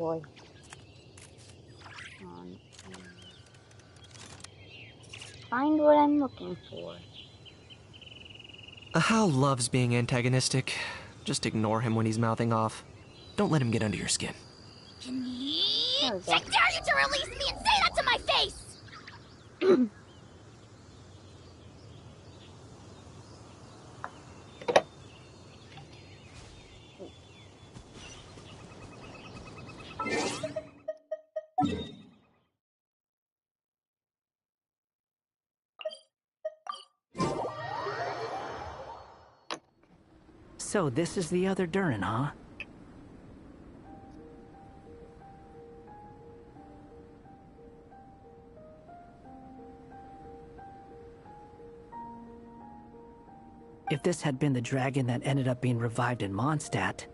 Boy. Um, find what I'm looking for. How loves being antagonistic. Just ignore him when he's mouthing off. Don't let him get under your skin. Can you? There we go. I dare you to release me and say that to my face! So this is the other Durin, huh? If this had been the dragon that ended up being revived in Mondstadt,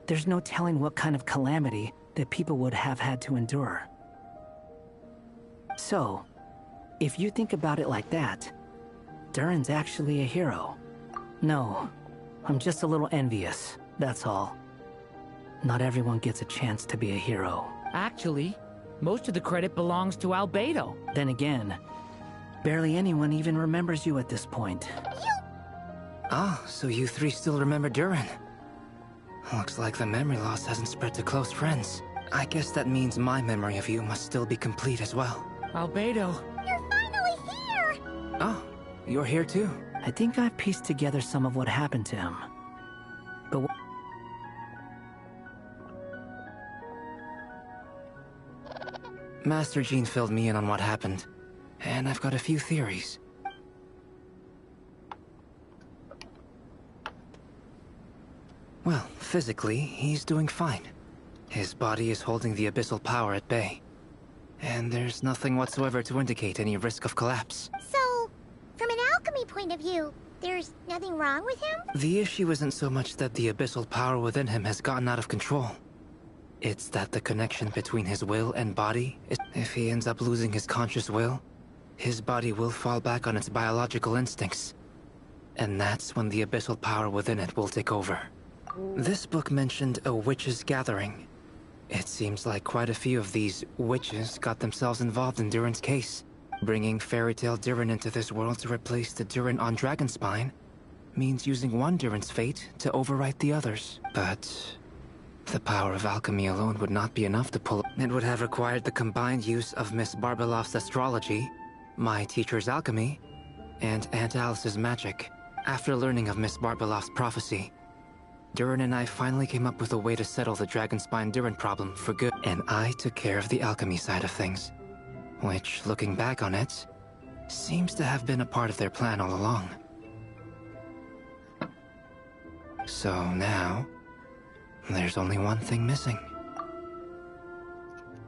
there's no telling what kind of calamity that people would have had to endure. So, if you think about it like that, Durin's actually a hero. No, I'm just a little envious, that's all. Not everyone gets a chance to be a hero. Actually, most of the credit belongs to Albedo. Then again, barely anyone even remembers you at this point. Ah, so you three still remember Durin. Looks like the memory loss hasn't spread to close friends. I guess that means my memory of you must still be complete as well. Albedo. You're finally here! Oh, you're here too? I think I've pieced together some of what happened to him. But Master Jean filled me in on what happened, and I've got a few theories. Well, physically, he's doing fine. His body is holding the abyssal power at bay. And there's nothing whatsoever to indicate any risk of collapse. So, from an alchemy point of view, there's nothing wrong with him? The issue isn't so much that the abyssal power within him has gotten out of control. It's that the connection between his will and body is... If he ends up losing his conscious will, his body will fall back on its biological instincts. And that's when the abyssal power within it will take over. This book mentioned a witches' gathering. It seems like quite a few of these witches got themselves involved in Durin's case. Bringing fairy tale Durin into this world to replace the Durin on Dragonspine means using one Durin's fate to overwrite the others. But the power of alchemy alone would not be enough to pull. It would have required the combined use of Miss Barbeloff's astrology, my teacher's alchemy, and Aunt Alice's magic. After learning of Miss Barbeloff's prophecy, Durin and I finally came up with a way to settle the Dragonspine Durin problem for good. And I took care of the alchemy side of things, which, looking back on it, seems to have been a part of their plan all along. So now, there's only one thing missing.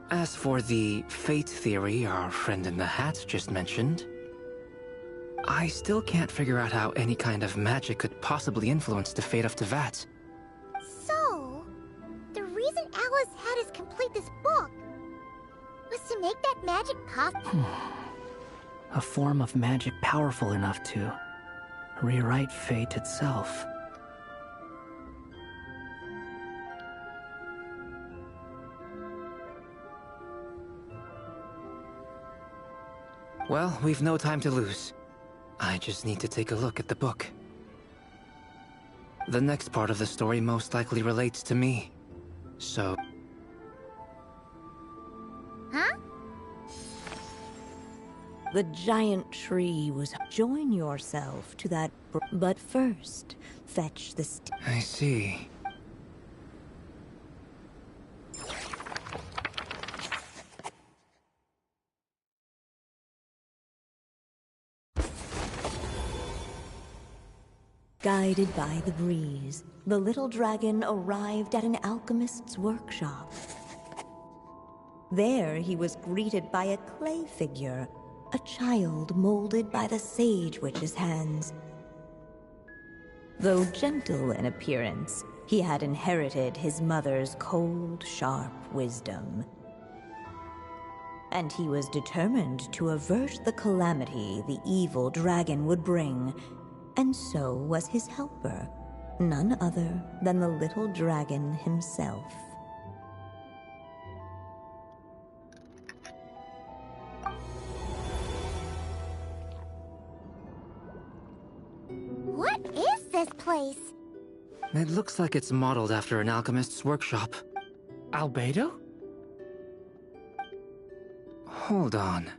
As for the fate theory our friend in the hat just mentioned, I still can't figure out how any kind of magic could possibly influence the fate of Tevat. So, the reason Alice had us complete this book was to make that magic possible. a form of magic powerful enough to rewrite fate itself. Well, we've no time to lose. I just need to take a look at the book. The next part of the story most likely relates to me. So... Huh? The giant tree was... Join yourself to that... But first, fetch the... I see. Guided by the breeze, the little dragon arrived at an alchemist's workshop. There he was greeted by a clay figure, a child molded by the sage witch's hands. Though gentle in appearance, he had inherited his mother's cold, sharp wisdom. And he was determined to avert the calamity the evil dragon would bring. And so was his helper, none other than the little dragon himself. is this place? It looks like it's modeled after an alchemist's workshop. Albedo? Hold on.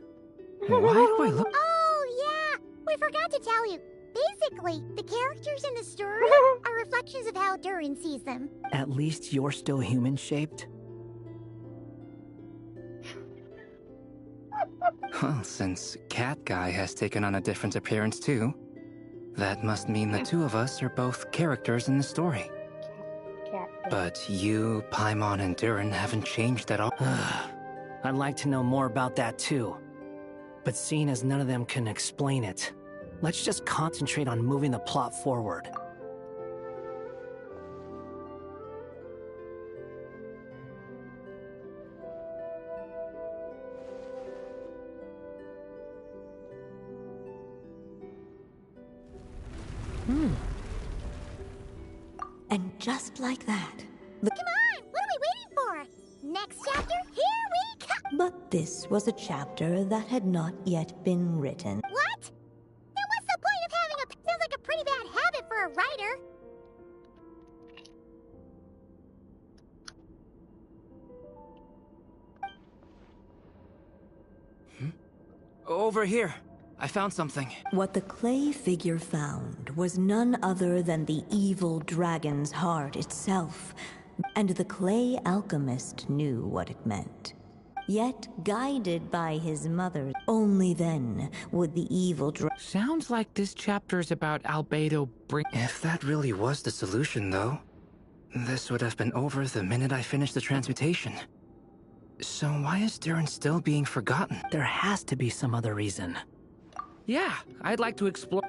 Why do I look... Oh, yeah! We forgot to tell you. Basically, the characters in the story are reflections of how Durin sees them. At least you're still human-shaped? Well, since Cat Guy has taken on a different appearance too, that must mean the two of us are both characters in the story. Cat. But you, Paimon, and Durin haven't changed at all. I'd like to know more about that too. But seeing as none of them can explain it, let's just concentrate on moving the plot forward. And just like that, Come on! What are we waiting for? Next chapter, here we come! but this was a chapter that had not yet been written. What? Then what's the point of having a... Sounds like a pretty bad habit for a writer. Over here. I found something. What the clay figure found was none other than the evil dragon's heart itself, and the clay alchemist knew what it meant. Yet, guided by his mother, only then would the evil Sounds like this chapter is about Albedo If that really was the solution, though, this would have been over the minute I finished the transmutation. So why is Durin still being forgotten? There has to be some other reason. Yeah, I'd like to explore.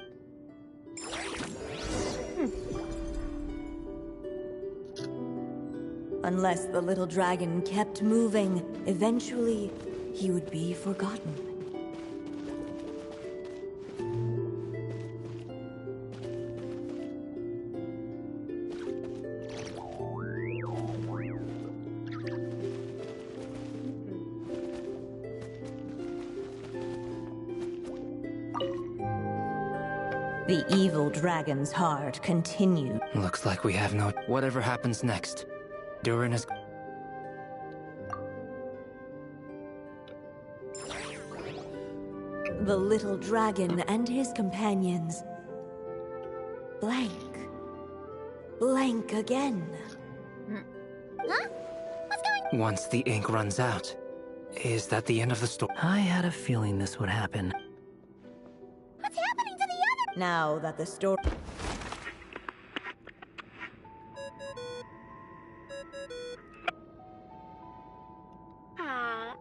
Unless the little dragon kept moving, eventually he would be forgotten. The evil dragon's heart continued. Looks like we have no... Whatever happens next, Durin is... The little dragon and his companions. Blank. Blank again. Huh? What's going... Once the ink runs out, is that the end of the story? I had a feeling this would happen. What's happening to the other... Now that the story...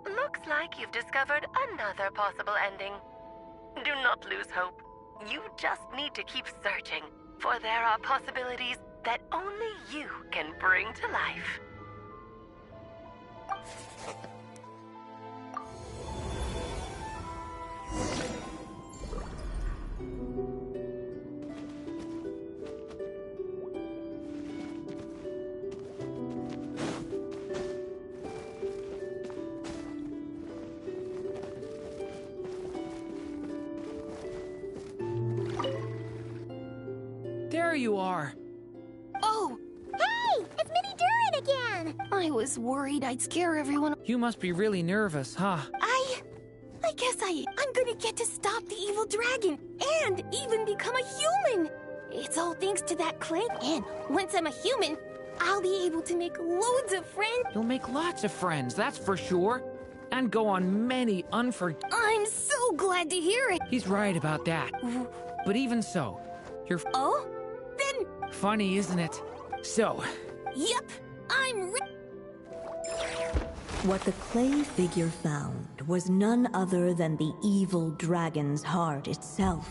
Looks like you've discovered another possible ending. Do not lose hope. You just need to keep searching, for there are possibilities that only you can bring to life. There you are. Oh, Hey! It's Mini Durin again! I was worried I'd scare everyone. You must be really nervous, huh? I guess I'm gonna get to stop the evil dragon and even become a human. It's all thanks to that clay. And once I'm a human, I'll be able to make loads of friends. You'll make lots of friends, that's for sure. And go on many I'm so glad to hear it. He's right about that. But even so, you're Oh? Then, funny, isn't it? So, yep, I'm What the clay figure found was none other than the evil dragon's heart itself.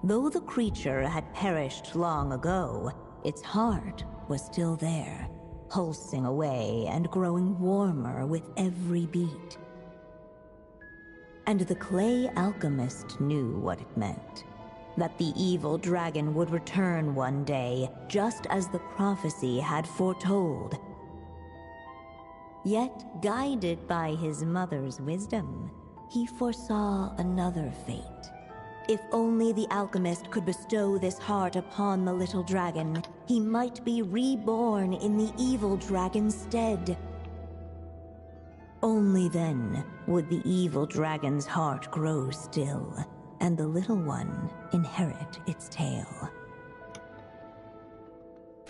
Though the creature had perished long ago, its heart was still there, pulsing away and growing warmer with every beat. And the clay alchemist knew what it meant. That the evil dragon would return one day, just as the prophecy had foretold. Yet, guided by his mother's wisdom, he foresaw another fate. If only the alchemist could bestow this heart upon the little dragon, he might be reborn in the evil dragon's stead. Only then would the evil dragon's heart grow still, and the little one inherit its tale.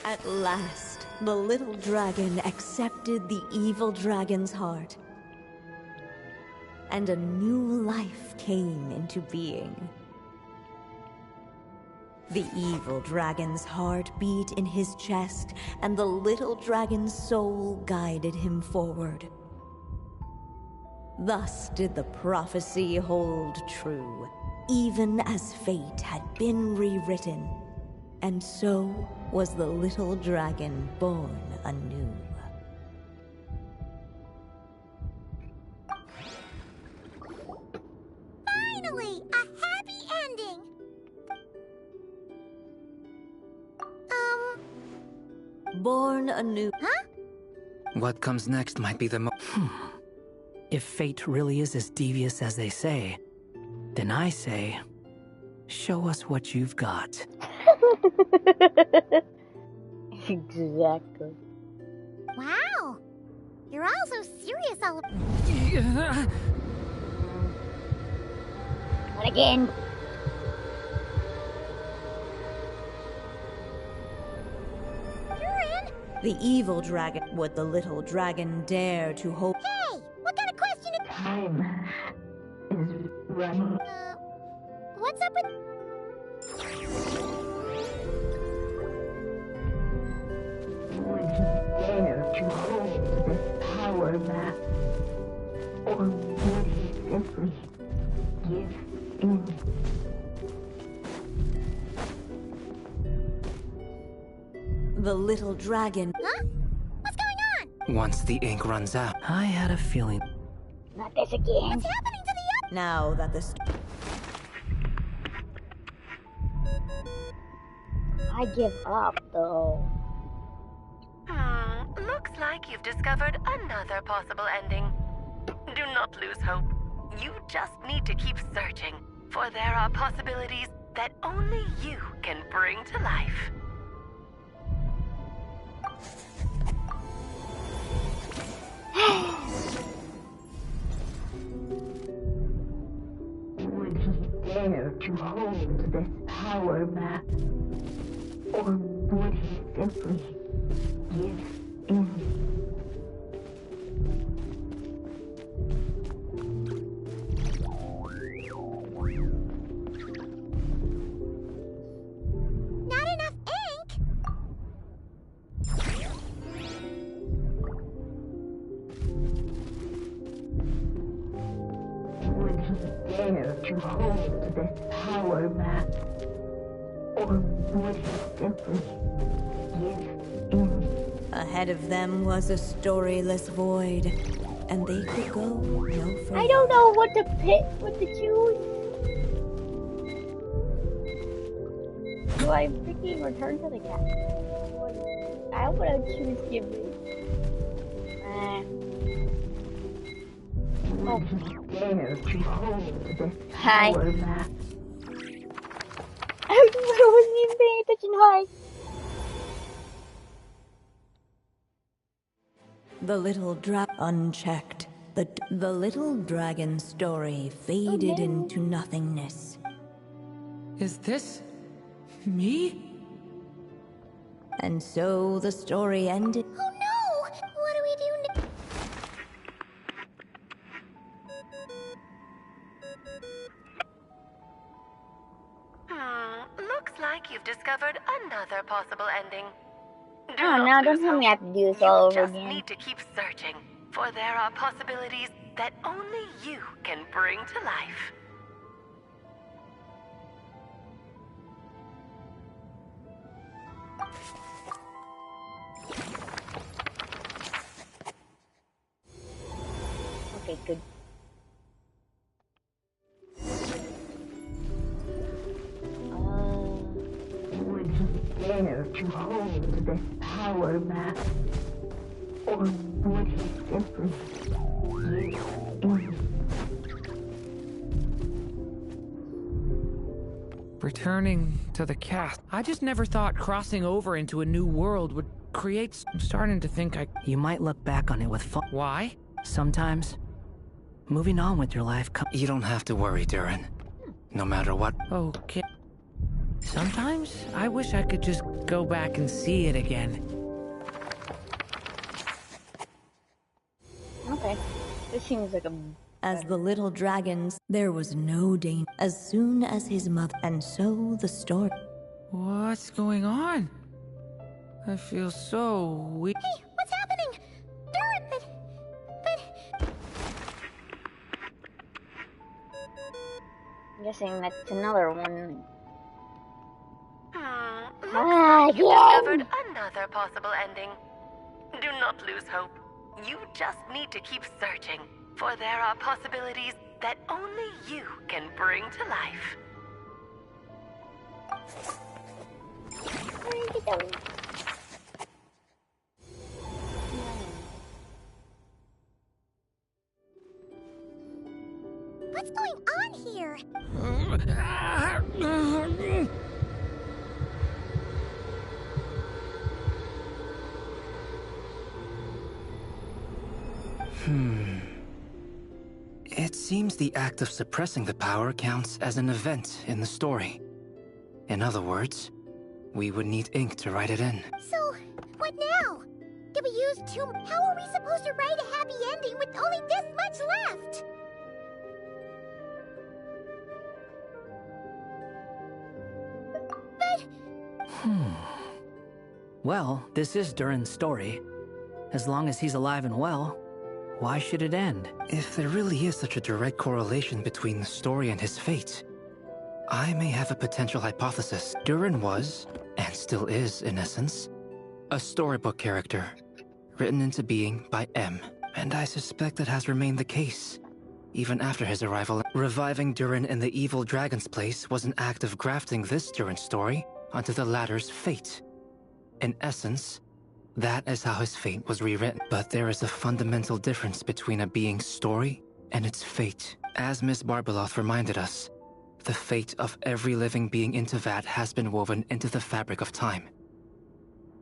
At last, the little dragon accepted the evil dragon's heart, and a new life came into being. The evil dragon's heart beat in his chest, and the little dragon's soul guided him forward. Thus did the prophecy hold true, even as fate had been rewritten. And so was the little dragon born anew. Finally, a happy ending! Born anew. Huh? What comes next might be the If fate really is as devious as they say, then I say, show us what you've got. Exactly. Wow! You're all so serious all Not again. Durin! The evil dragon. Would the little dragon dare to hope? Hey! What kind of question is... Time is running. What's up with... Would he dare to hold this power map? Or would he simply give in? The little dragon. Huh? What's going on? Once the ink runs out. I had a feeling. Not this again. What's happening to the... Now that the I give up, though. Looks like you've discovered another possible ending. Do not lose hope. You just need to keep searching, for there are possibilities that only you can bring to life. Would he dare to hold this power map? Or would he simply give in? Not enough ink? Would he dare to hold this power map? Or would he simply give in? ahead of them was a storyless void, and they could go no further. I don't know what to pick, what to choose. Do I freaking return to the castle? I want to choose Ghibli. Oh. Dare to hold this power map. I wasn't even paying attention. Hi. The little unchecked. The little dragon story faded into nothingness. Is this me? And so the story ended. Oh no! What do we do now? Looks like you've discovered another possible ending. Oh no, don't tell me I have to do this all over You just again. need to keep searching, for there are possibilities that only you can bring to life. Okay, good. Would he dare to hold this power map? Or would he simply give in? returning to the cast. I just never thought crossing over into a new world would create... I'm starting to think You might look back on it with fun. Why? Sometimes, moving on with your life You don't have to worry, Durin. No matter what. Okay. Sometimes, I wish I could just go back and see it again. Okay. This seems like a... As the little dragons, there was no danger. As soon as his mother, and so the story. What's going on? I feel so weak. Hey, what's happening? Durin, but... I'm guessing that's another one. Discovered another possible ending. Do not lose hope. You just need to keep searching, for there are possibilities that only you can bring to life. What's going on here? It seems the act of suppressing the power counts as an event in the story. In other words, we would need ink to write it in. So, what now? Did we use too... How are we supposed to write a happy ending with only this much left? But... Well, this is Durin's story. As long as he's alive and well, why should it end? If there really is such a direct correlation between the story and his fate, I may have a potential hypothesis. Durin was, and still is in essence, a storybook character, written into being by M. And I suspect it has remained the case, even after his arrival. Reviving Durin in the evil dragon's place was an act of grafting this Durin story onto the latter's fate. In essence, that is how his fate was rewritten. But there is a fundamental difference between a being's story and its fate. As Miss Barbeloth reminded us, the fate of every living being in Teyvat has been woven into the fabric of time.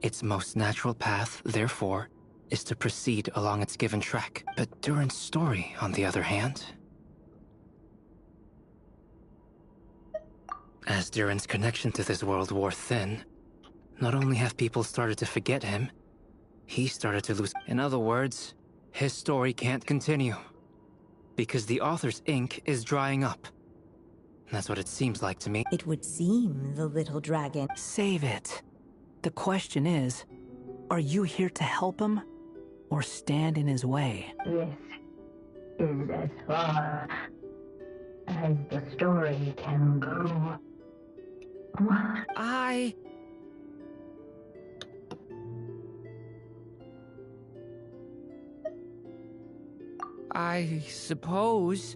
Its most natural path, therefore, is to proceed along its given track. But Durin's story, on the other hand... As Durin's connection to this world wore thin, not only have people started to forget him, he started to lose... In other words, his story can't continue. Because the author's ink is drying up. That's what it seems like to me. It would seem the little dragon. Save it. The question is, are you here to help him, or stand in his way? This is as far as the story can go. I suppose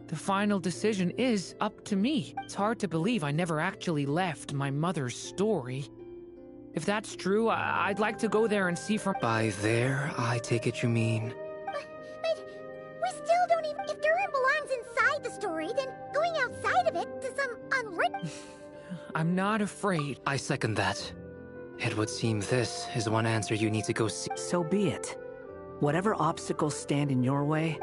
the final decision is up to me. It's hard to believe I never actually left my mother's story. If that's true, I'd like to go there and see from... By there, I take it you mean... But we still don't even... If Durin belongs inside the story, then going outside of it to some unwritten... I'm not afraid. I second that. It would seem this is one answer you need to go see. So be it. Whatever obstacles stand in your way,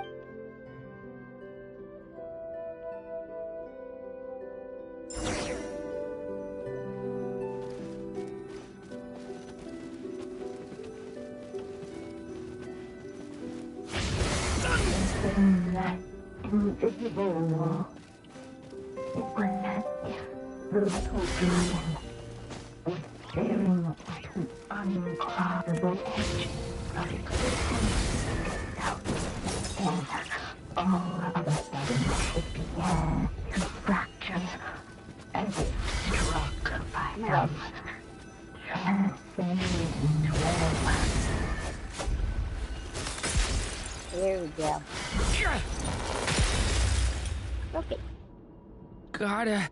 that invisible wall. It was as if the little dragon was staring at an uncrossable edge of existence out. And all of a sudden it began to fracture as if struck by some transcendent web. There we go. Okay. Gotta...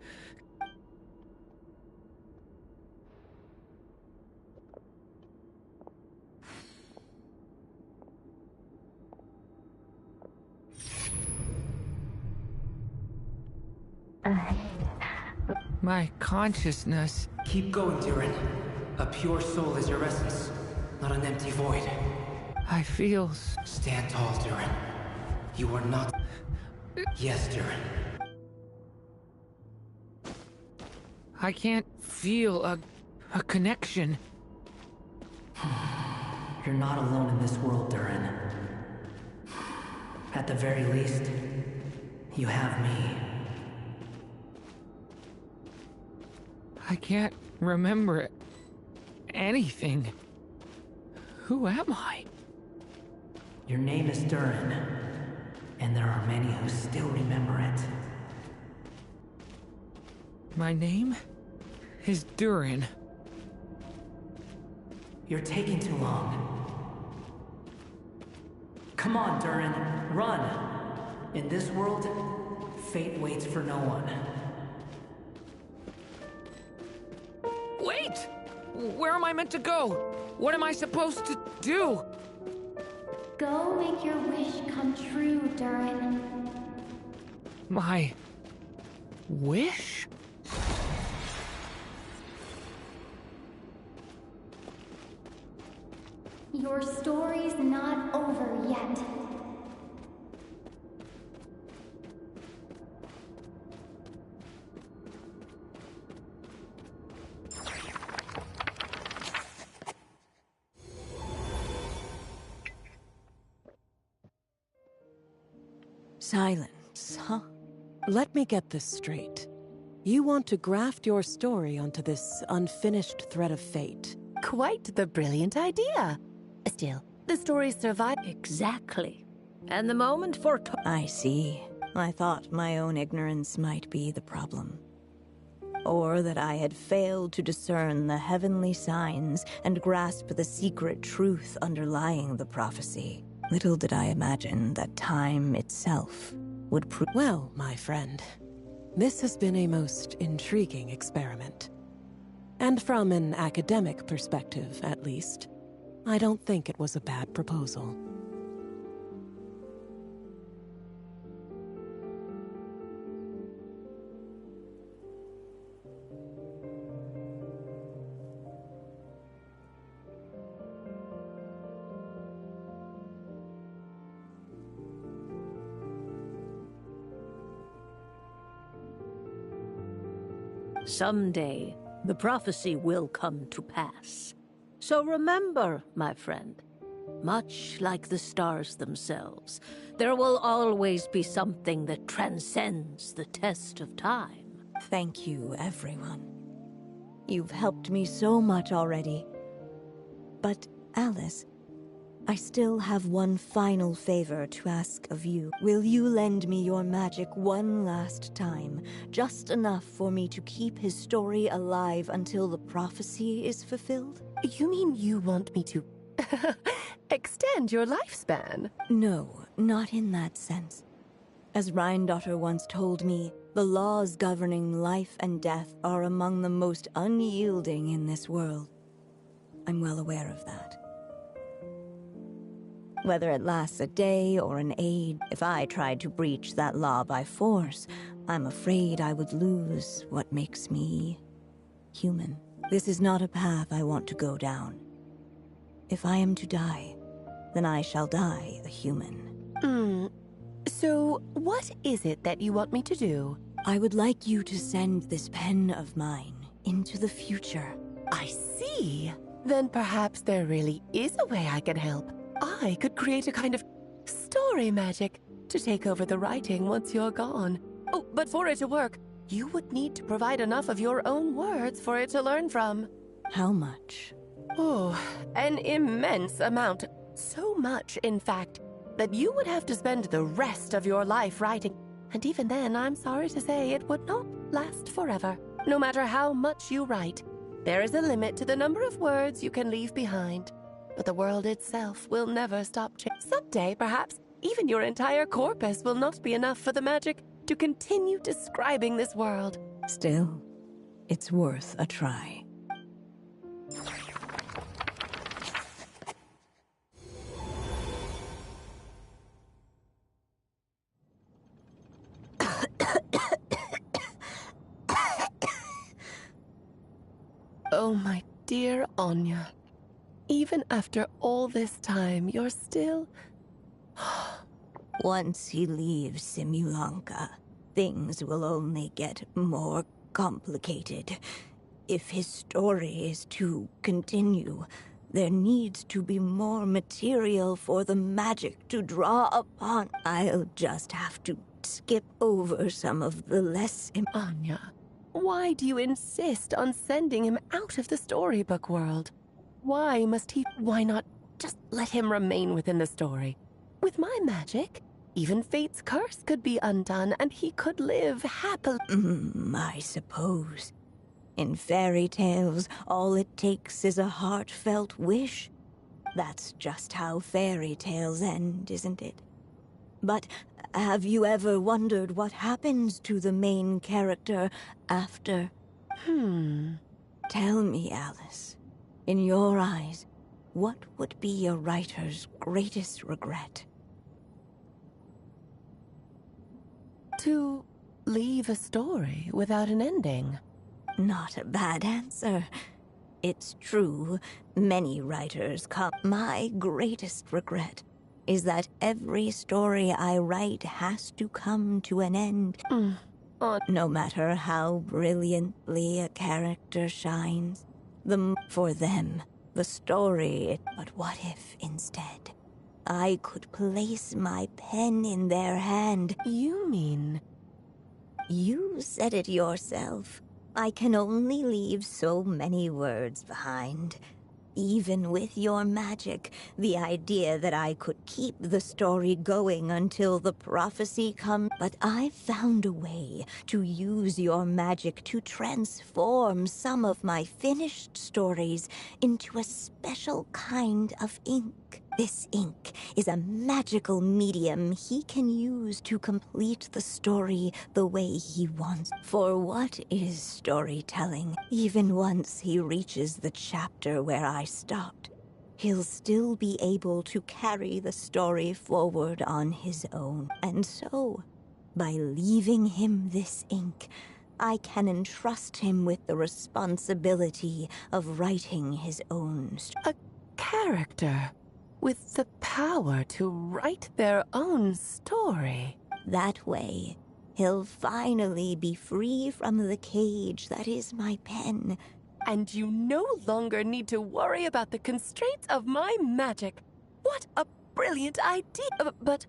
My consciousness. Keep going, Durin. A pure soul is your essence, not an empty void. I feel... Stand tall, Durin. You are not... Yes, Durin. I can't feel a connection. You're not alone in this world, Durin. At the very least, you have me. I can't remember anything. Who am I? Your name is Durin, and there are many who still remember it. My name is Durin. You're taking too long. Come on, Durin, run! In this world, fate waits for no one. Wait! Where am I meant to go? What am I supposed to do? Go make your wish come true, Durin. My... wish? Your story's not over yet. Silence, huh? Let me get this straight. You want to graft your story onto this unfinished thread of fate. Quite the brilliant idea. Still, the story survived. Exactly. And the moment for... I see. I thought my own ignorance might be the problem. Or that I had failed to discern the heavenly signs and grasp the secret truth underlying the prophecy. Little did I imagine that time itself would prove... Well, my friend, this has been a most intriguing experiment. And from an academic perspective, at least, I don't think it was a bad proposal. Someday, the prophecy will come to pass. So remember, my friend, much like the stars themselves, there will always be something that transcends the test of time. Thank you, everyone. You've helped me so much already. But, Alice, I still have one final favor to ask of you. Will you lend me your magic one last time, just enough for me to keep his story alive until the prophecy is fulfilled? You mean you want me to extend your lifespan? No, not in that sense. As Rheindotter once told me, the laws governing life and death are among the most unyielding in this world. I'm well aware of that. Whether it lasts a day or an age, if I tried to breach that law by force, I'm afraid I would lose what makes me human. This is not a path I want to go down. If I am to die, then I shall die a human. So, what is it that you want me to do? I would like you to send this pen of mine into the future. I see. Then perhaps there really is a way I can help. I could create a kind of story magic to take over the writing once you're gone. Oh, but for it to work, you would need to provide enough of your own words for it to learn from. How much? Oh, an immense amount. So much, in fact, that you would have to spend the rest of your life writing. And even then, I'm sorry to say, it would not last forever. No matter how much you write, there is a limit to the number of words you can leave behind. But the world itself will never stop changing. Someday, perhaps, even your entire corpus will not be enough for the magic to continue describing this world. Still, it's worth a try. Oh, my dear Anya. Even after all this time, you're still... Once he leaves Simulanka, things will only get more complicated. If his story is to continue, there needs to be more material for the magic to draw upon. I'll just have to skip over some of the less... Anya, why do you insist on sending him out of the storybook world? Why must he... Why not just let him remain within the story? With my magic, even Fate's curse could be undone and he could live happily. I suppose. In fairy tales, all it takes is a heartfelt wish. That's just how fairy tales end, isn't it? But have you ever wondered what happens to the main character after? Tell me, Alice. In your eyes, what would be a writer's greatest regret? To leave a story without an ending. Not a bad answer. It's true, many writers come. My greatest regret is that every story I write has to come to an end. No matter how brilliantly a character shines, for them, the story... But what if, instead, I could place my pen in their hand? You mean... You said it yourself. I can only leave so many words behind. Even with your magic, the idea that I could keep the story going until the prophecy comes... But I found a way to use your magic to transform some of my finished stories into a special kind of ink. This ink is a magical medium he can use to complete the story the way he wants. For what is storytelling? Even once he reaches the chapter where I stopped, he'll still be able to carry the story forward on his own. And so, by leaving him this ink, I can entrust him with the responsibility of writing his own story. A character with the power to write their own story. That way, he'll finally be free from the cage that is my pen. And you no longer need to worry about the constraints of my magic. What a brilliant idea! But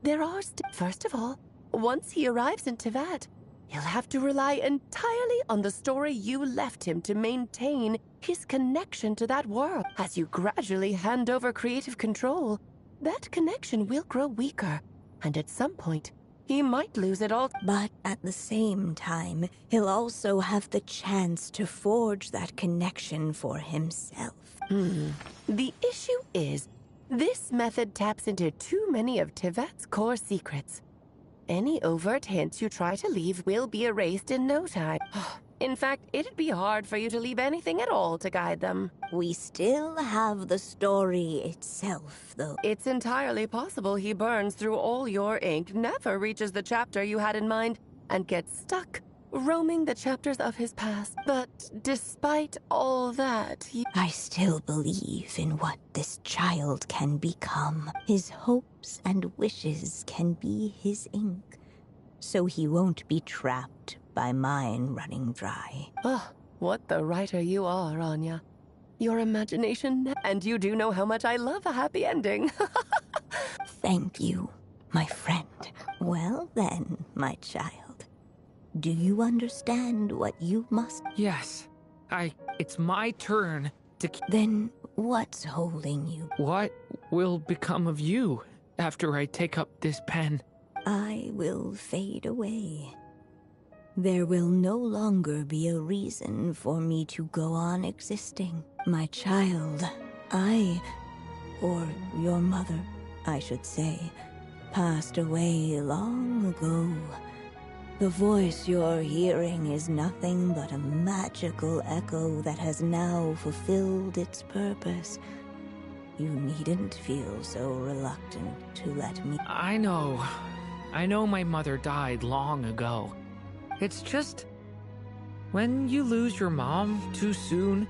there are first of all, once he arrives in Tevat, he'll have to rely entirely on the story you left him to maintain his connection to that world. As you gradually hand over creative control, that connection will grow weaker, and at some point, he might lose it all. But at the same time, he'll also have the chance to forge that connection for himself. The issue is, this method taps into too many of Tevat's core secrets. Any overt hints you try to leave will be erased in no time. In fact, it'd be hard for you to leave anything at all to guide them. We still have the story itself, though. It's entirely possible he burns through all your ink, never reaches the chapter you had in mind, and gets stuck, roaming the chapters of his past. But despite all that, I still believe in what this child can become. His hopes and wishes can be his ink, so he won't be trapped by mine running dry. What the writer you are, Anya. Your imagination, and you do know how much I love a happy ending. Thank you, my friend. Well then, my child. Do you understand what you must... Yes. It's my turn to... Then what's holding you? What will become of you after I take up this pen? I will fade away. There will no longer be a reason for me to go on existing. My child, or your mother, I should say, passed away long ago. The voice you're hearing is nothing but a magical echo that has now fulfilled its purpose. You needn't feel so reluctant to let me... I know my mother died long ago. It's just... When you lose your mom too soon,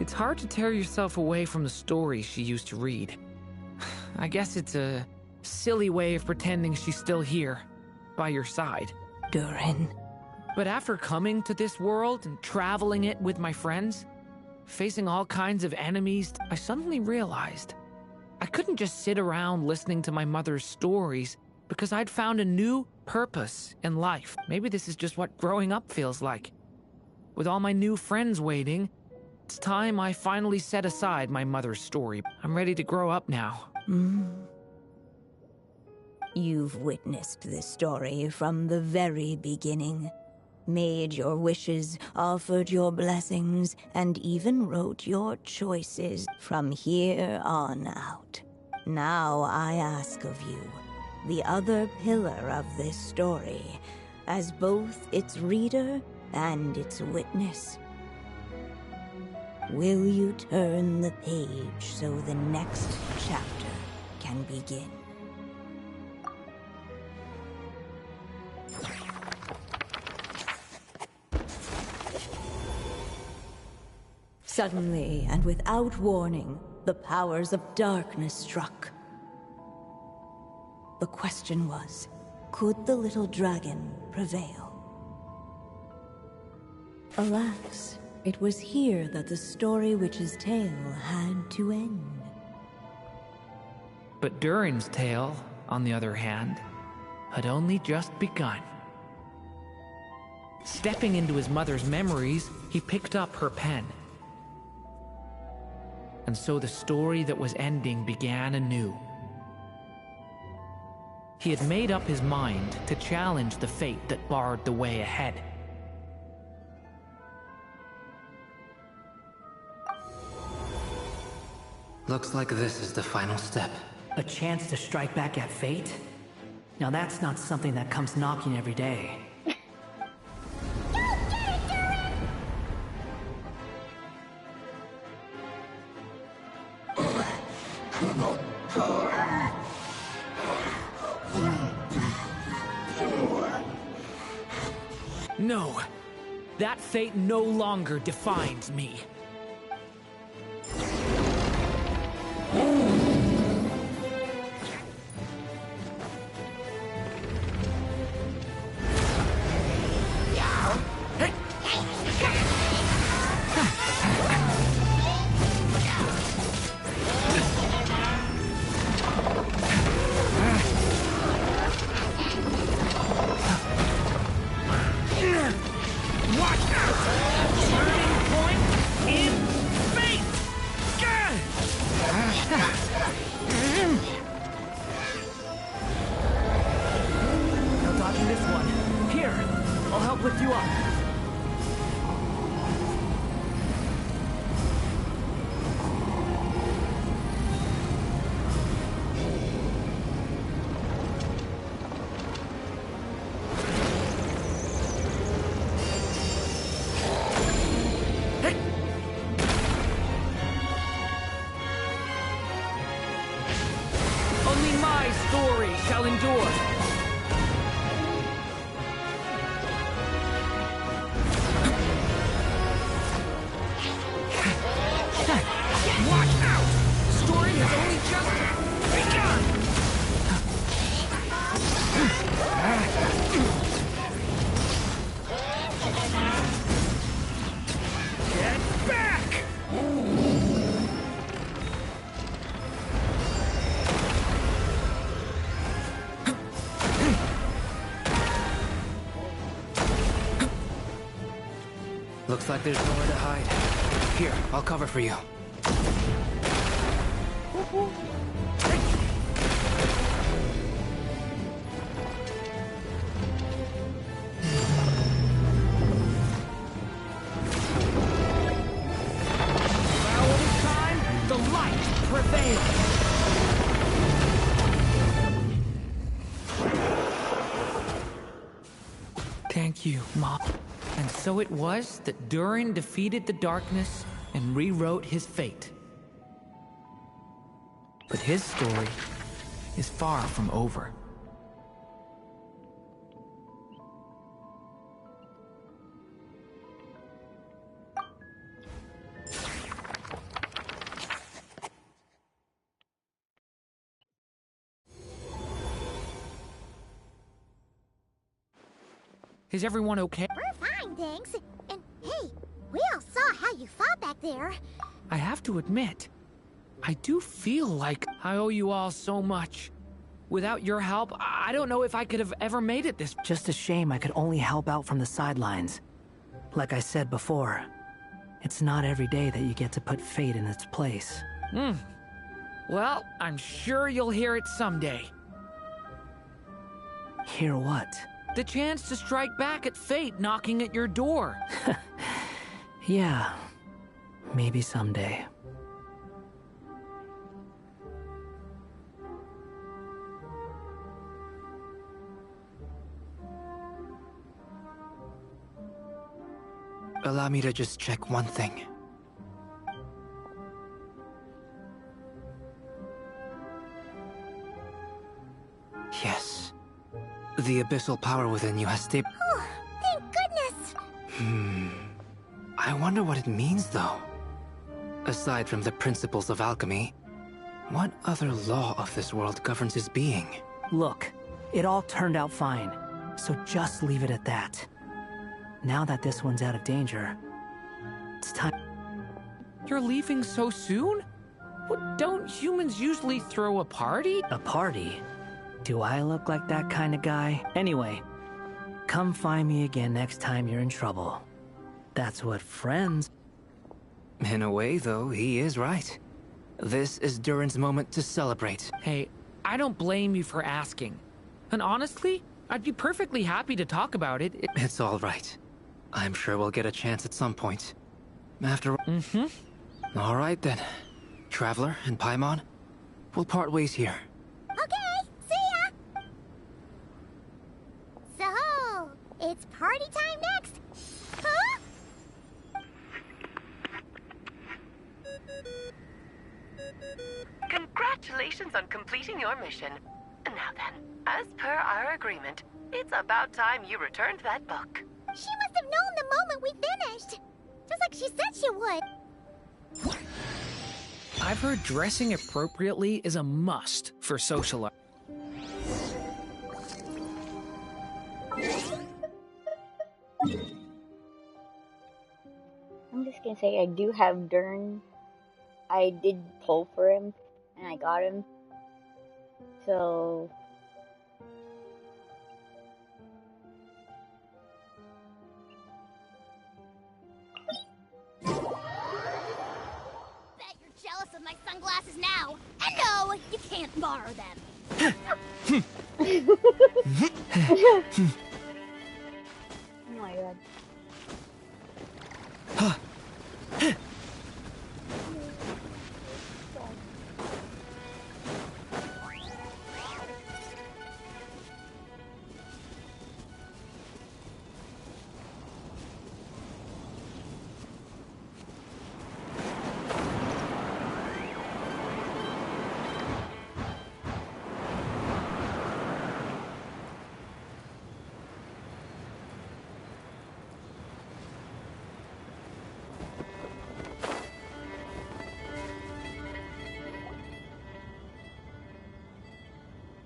it's hard to tear yourself away from the stories she used to read. I guess it's a silly way of pretending she's still here, by your side. Durin. But after coming to this world and traveling it with my friends, facing all kinds of enemies, I suddenly realized I couldn't just sit around listening to my mother's stories because I'd found a new purpose in life. Maybe this is just what growing up feels like. With all my new friends waiting, it's time I finally set aside my mother's story. I'm ready to grow up now. You've witnessed this story from the very beginning. Made your wishes, offered your blessings, and even wrote your choices from here on out. Now I ask of you, the other pillar of this story, as both its reader and its witness. Will you turn the page so the next chapter can begin? Suddenly, and without warning, the powers of darkness struck. The question was, could the little dragon prevail? Alas, it was here that the story witch's tale had to end. But Durin's tale, on the other hand, had only just begun. Stepping into his mother's memories, he picked up her pen. And so the story that was ending began anew. He had made up his mind to challenge the fate that barred the way ahead. Looks like this is the final step. A chance to strike back at fate? Now that's not something that comes knocking every day. No, that fate no longer defines me. Looks like there's nowhere to hide. Here, I'll cover for you. Thank you, Mom. And so it was that Durin defeated the darkness and rewrote his fate. But his story is far from over. Is everyone okay? We're fine, thanks. And hey, we all saw how you fought back there. I have to admit, I do feel like I owe you all so much. Without your help, I don't know if I could have ever made it this. Just a shame I could only help out from the sidelines. Like I said before, it's not every day that you get to put fate in its place. Well, I'm sure you'll hear it someday. Hear what? The chance to strike back at fate knocking at your door. Yeah, maybe someday. Allow me to just check one thing. Yes. The abyssal power within you has stayed. Oh, thank goodness! I wonder what it means, though. Aside from the principles of alchemy, what other law of this world governs his being? Look, it all turned out fine, so just leave it at that. Now that this one's out of danger, it's time. You're leaving so soon? What, don't humans usually throw a party? A party? Do I look like that kind of guy? Anyway, come find me again next time you're in trouble. That's what friends... In a way, though, he is right. This is Durin's moment to celebrate. Hey, I don't blame you for asking. And honestly, I'd be perfectly happy to talk about it. It's all right. I'm sure we'll get a chance at some point. After... All right, then. Traveler and Paimon, we'll part ways here. Okay, see ya! So, it's party time next? Huh? Congratulations on completing your mission. Now then, as per our agreement, it's about time you returned that book. She must have known the moment we finished. Just like she said she would. I've heard dressing appropriately is a must for social life. I'm just gonna say I do have Durin. I did pull for him, and I got him. So... Bet you're jealous of my sunglasses now. And no, you can't borrow them. Oh my god.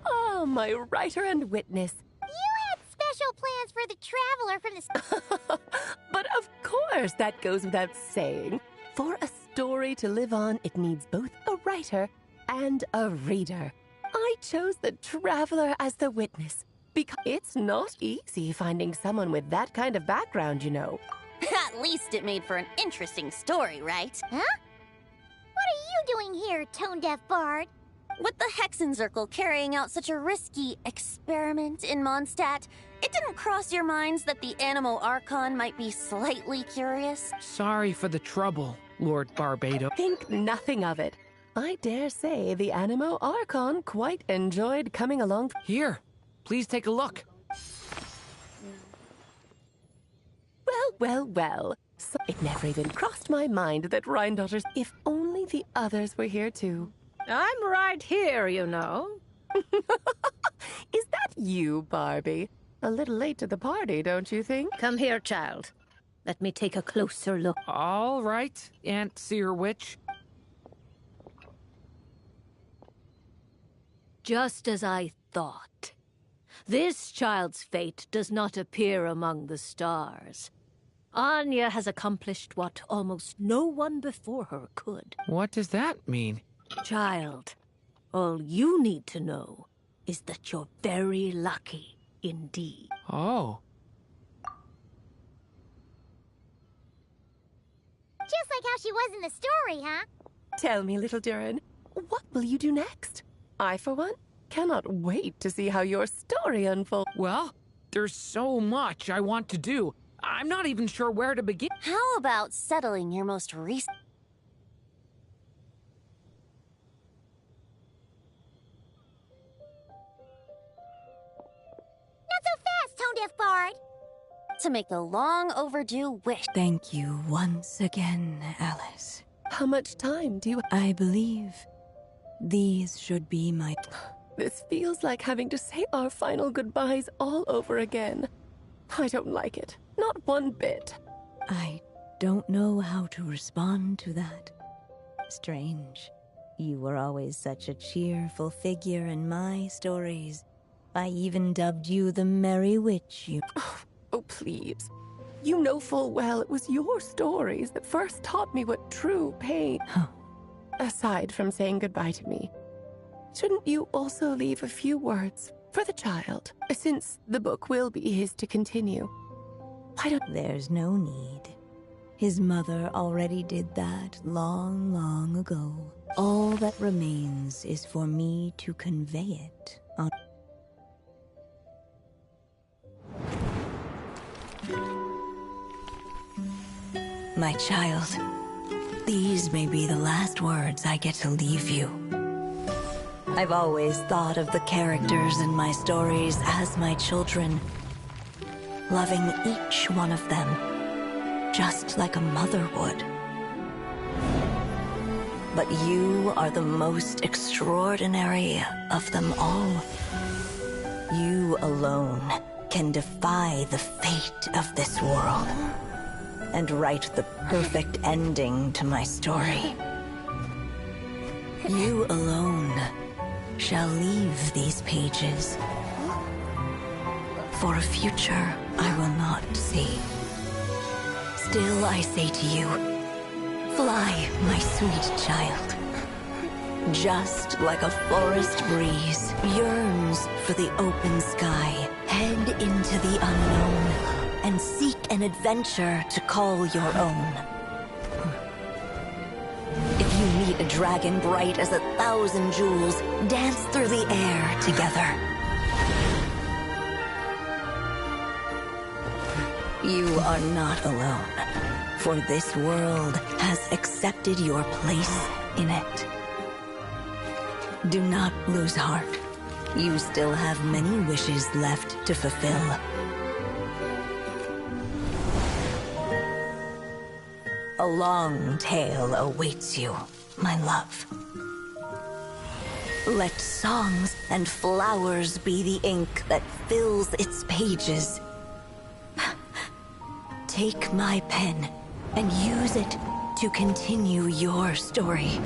Oh, my writer and witness. You had special plans for the traveler from the... But of course, that goes without saying. For a story to live on, it needs both a writer and a reader. I chose the traveler as the witness because it's not easy finding someone with that kind of background, you know. At least it made for an interesting story, right? Huh? What are you doing here, tone-deaf bard? With the Hexenzirkel carrying out such a risky experiment in Mondstadt, it didn't cross your minds that the Animo Archon might be slightly curious? Sorry for the trouble, Lord Barbado. Think nothing of it. I dare say the Animo Archon quite enjoyed coming along. Here, please take a look. Well. So it never even crossed my mind that Rheindaughters, if only the others were here too. I'm right here, you know. Is that you, Barbie? A little late to the party, don't you think? Come here, child. Let me take a closer look. All right, Aunt Seer Witch. Just as I thought. This child's fate does not appear among the stars. Anya has accomplished what almost no one before her could. What does that mean? Child, all you need to know is that you're very lucky indeed. Oh. Just like how she was in the story, huh? Tell me, little Durin, what will you do next? I, for one, cannot wait to see how your story unfolds. Well, there's so much I want to do. I'm not even sure where to begin. How about settling your most recent... Not so fast, Tone-Deaf Bard! to make the long overdue wish? Thank you once again, Alice. How much time do you... I believe these should be my... This feels like having to say our final goodbyes all over again. I don't like it. Not one bit. I don't know how to respond to that. Strange. You were always such a cheerful figure in my stories. I even dubbed you the Merry Witch. Oh, please. You know full well it was your stories that first taught me what true pain... Aside from saying goodbye to me, shouldn't you also leave a few words for the child, since the book will be his to continue? Why don't... There's no need. His mother already did that long, long ago. All that remains is for me to convey it on... My child, these may be the last words I get to leave you. I've always thought of the characters in my stories as my children, loving each one of them, just like a mother would. But you are the most extraordinary of them all. You alone can defy the fate of this world and write the perfect ending to my story. You alone shall leave these pages for a future I will not see. Still I say to you, fly, my sweet child. Just like a forest breeze yearns for the open sky, head into the unknown and seek an adventure to call your own. If you meet a dragon bright as 1,000 jewels, dance through the air together. You are not alone, for this world has accepted your place in it. Do not lose heart. You still have many wishes left to fulfill. A long tale awaits you, my love. Let songs and flowers be the ink that fills its pages. Take my pen and use it to continue your story.